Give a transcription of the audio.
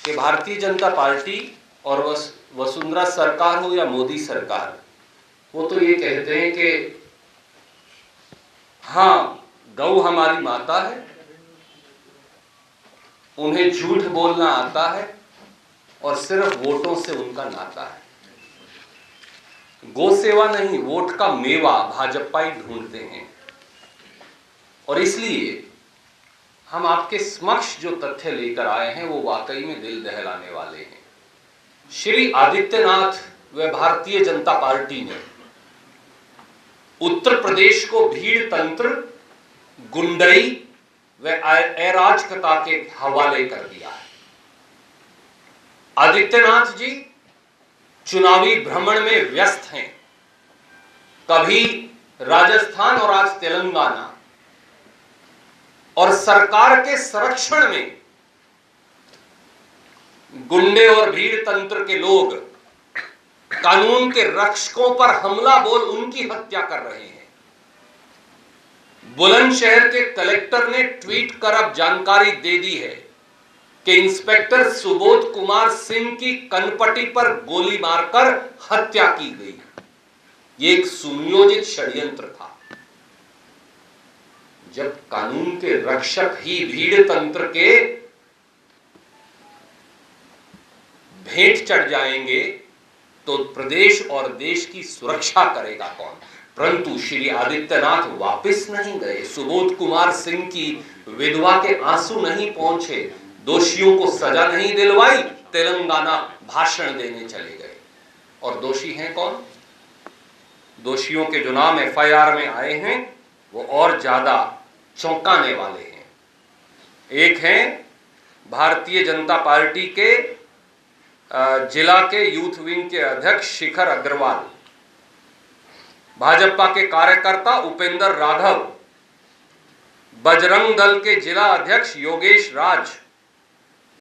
कि भारतीय जनता पार्टी और वसुंधरा सरकार हो या मोदी सरकार, वो तो ये कहते हैं कि हाँ, गौ हमारी माता है, उन्हें झूठ बोलना आता है और सिर्फ वोटों से उनका नाता है। गौ सेवा नहीं, वोट का मेवा भाजपा ही ढूंढते हैं। और इसलिए हम आपके समक्ष जो तथ्य लेकर आए हैं वो वाकई में दिल दहलाने वाले हैं। श्री आदित्यनाथ व भारतीय जनता पार्टी ने उत्तर प्रदेश को भीड़ तंत्र, गुंडई व अराजकता के हवाले कर दिया है। आदित्यनाथ जी चुनावी भ्रमण में व्यस्त हैं, कभी राजस्थान और आज तेलंगाना, और सरकार के संरक्षण में गुंडे और भीड़ तंत्र के लोग कानून के रक्षकों पर हमला बोल उनकी हत्या कर रहे हैं। बुलंदशहर के कलेक्टर ने ट्वीट कर अब जानकारी दे दी है कि इंस्पेक्टर सुबोध कुमार सिंह की कनपटी पर गोली मारकर हत्या की गई। यह एक सुनियोजित षड्यंत्र था। जब कानून के रक्षक ही भीड़ तंत्र के भेंट चढ़ जाएंगे तो प्रदेश और देश की सुरक्षा करेगा कौन? परंतु श्री आदित्यनाथ वापस नहीं गए। सुबोध कुमार सिंह की विधवा के आंसू नहीं पहुंचे, दोषियों को सजा नहीं दिलवाई, तेलंगाना भाषण देने चले गए। और दोषी हैं कौन? दोषियों के जो नाम एफआईआर में आए हैं वो और ज्यादा चौंकाने वाले हैं। एक हैं भारतीय जनता पार्टी के जिला के यूथ विंग के अध्यक्ष शिखर अग्रवाल, भाजपा के कार्यकर्ता उपेंद्र राघव, बजरंग दल के जिला अध्यक्ष योगेश राज,